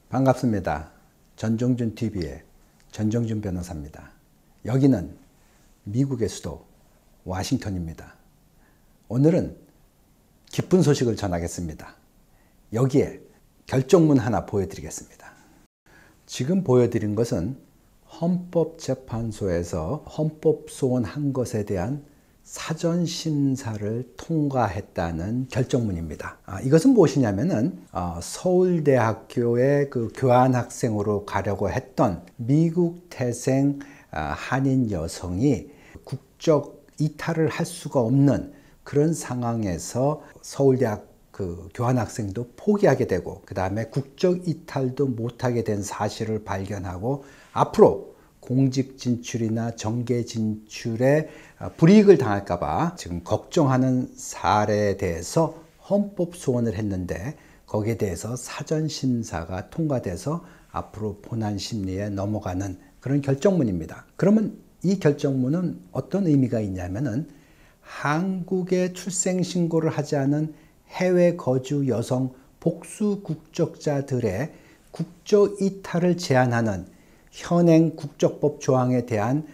반갑습니다. 전정준TV의 전정준 변호사입니다. 여기는 미국의 수도 워싱턴입니다. 오늘은 기쁜 소식을 전하겠습니다. 여기에 결정문 하나 보여드리겠습니다. 지금 보여드린 것은 헌법재판소에서 헌법소원한 것에 대한 사전심사를 통과했다는 결정문입니다. 이것은 무엇이냐면은 서울대학교에 그 교환학생으로 가려고 했던 미국 태생 한인 여성이 국적 이탈을 할 수가 없는 그런 상황에서 서울대학 그 교환학생도 포기하게 되고 그 다음에 국적 이탈도 못하게 된 사실을 발견하고 앞으로 공직 진출이나 정계 진출에 불이익을 당할까봐 지금 걱정하는 사례에 대해서 헌법 소원을 했는데 거기에 대해서 사전심사가 통과돼서 앞으로 본안심리에 넘어가는 그런 결정문입니다. 그러면 이 결정문은 어떤 의미가 있냐면은 한국에 출생신고를 하지 않은 해외 거주 여성 복수 국적자들의 국적 이탈을 제한하는 현행 국적법 조항에 대한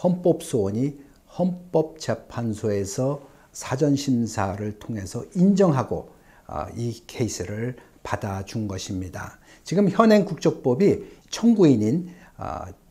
헌법소원이 헌법재판소에서 사전심사를 통해서 인정하고 이 케이스를 받아준 것입니다. 지금 현행 국적법이 청구인인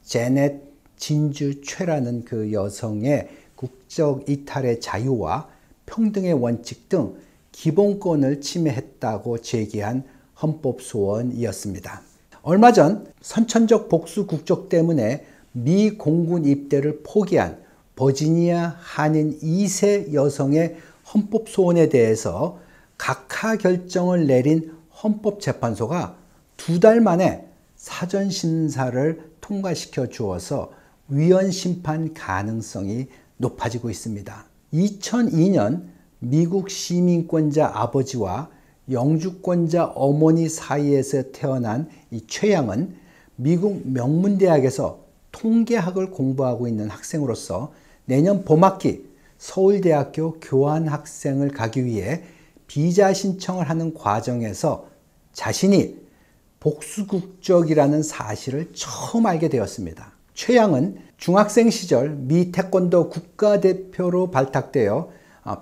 제넷 진주 최라는 그 여성의 국적 이탈의 자유와 평등의 원칙 등 기본권을 침해했다고 제기한 헌법소원이었습니다. 얼마 전 선천적 복수 국적 때문에 미 공군 입대를 포기한 버지니아 한인 2세 여성의 헌법소원에 대해서 각하 결정을 내린 헌법재판소가 2달 만에 사전심사를 통과시켜 주어서 위헌심판 가능성이 높아지고 있습니다. 2002년 미국 시민권자 아버지와 영주권자 어머니 사이에서 태어난 이 최양은 미국 명문대학에서 통계학을 공부하고 있는 학생으로서 내년 봄학기 서울대학교 교환학생을 가기 위해 비자 신청을 하는 과정에서 자신이 복수국적이라는 사실을 처음 알게 되었습니다. 최양은 중학생 시절 미 태권도 국가대표로 발탁되어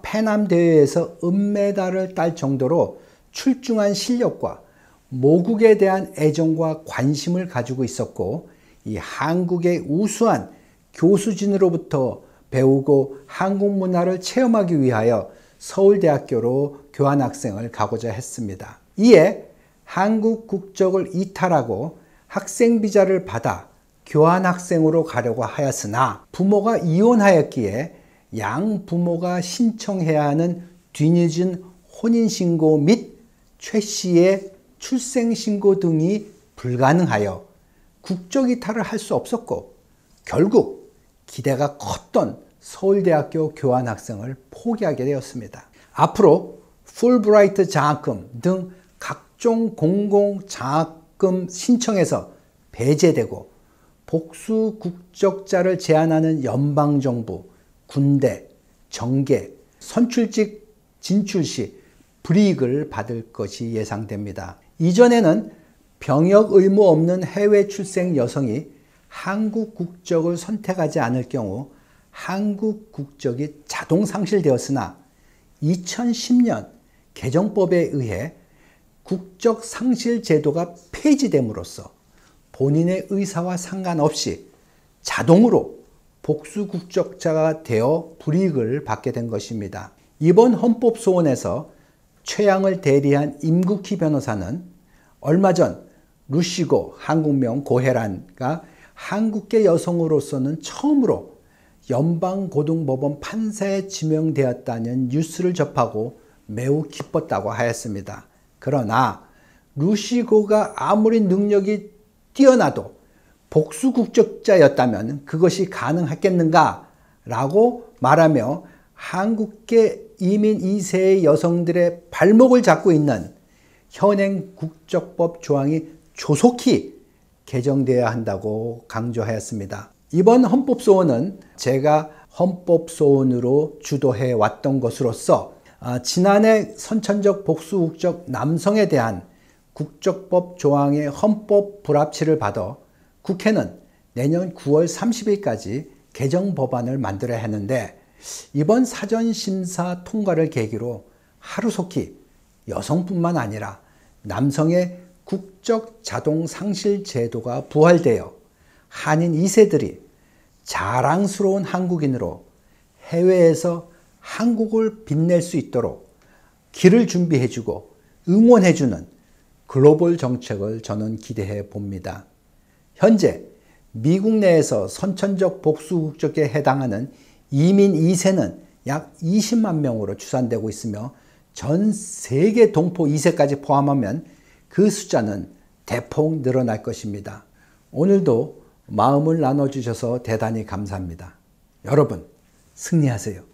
패남 대회에서 은메달을 딸 정도로 출중한 실력과 모국에 대한 애정과 관심을 가지고 있었고 이 한국의 우수한 교수진으로부터 배우고 한국 문화를 체험하기 위하여 서울대학교로 교환학생을 가고자 했습니다. 이에 한국 국적을 이탈하고 학생비자를 받아 교환학생으로 가려고 하였으나 부모가 이혼하였기에 양 부모가 신청해야 하는 뒤늦은 혼인신고 및 최 씨의 출생신고 등이 불가능하여 국적 이탈을 할 수 없었고 결국 기대가 컸던 서울대학교 교환학생을 포기하게 되었습니다. 앞으로 풀브라이트 장학금 등 각종 공공장학금 신청에서 배제되고 복수 국적자를 제한하는 연방정부, 군대, 정계, 선출직 진출 시 불이익을 받을 것이 예상됩니다. 이전에는 병역 의무 없는 해외 출생 여성이 한국 국적을 선택하지 않을 경우 한국 국적이 자동 상실되었으나 2010년 개정법에 의해 국적 상실 제도가 폐지됨으로써 본인의 의사와 상관없이 자동으로 복수 국적자가 되어 불이익을 받게 된 것입니다. 이번 헌법소원에서 최양을 대리한 임국희 변호사는 얼마 전 루시고 한국명 고혜란가 한국계 여성으로서는 처음으로 연방고등법원 판사에 지명되었다는 뉴스를 접하고 매우 기뻤다고 하였습니다. 그러나 루시고가 아무리 능력이 뛰어나도 복수 국적자였다면 그것이 가능했겠는가? 라고 말하며 한국계 이민 2세의 여성들의 발목을 잡고 있는 현행 국적법 조항이 조속히 개정되어야 한다고 강조하였습니다. 이번 헌법소원은 제가 헌법소원으로 주도해 왔던 것으로서 지난해 선천적 복수국적 남성에 대한 국적법 조항의 헌법 불합치를 받아 국회는 내년 9월 30일까지 개정 법안을 만들어야 하는데, 이번 사전심사 통과를 계기로 하루속히 여성뿐만 아니라 남성의 국적 자동 상실 제도가 부활되어 한인 2세들이 자랑스러운 한국인으로 해외에서 한국을 빛낼 수 있도록 길을 준비해주고 응원해주는 글로벌 정책을 저는 기대해 봅니다. 현재 미국 내에서 선천적 복수 국적에 해당하는 이민 2세는 약 20만 명으로 추산되고 있으며, 전 세계 동포 2세까지 포함하면 그 숫자는 대폭 늘어날 것입니다. 오늘도 마음을 나눠주셔서 대단히 감사합니다. 여러분, 승리하세요.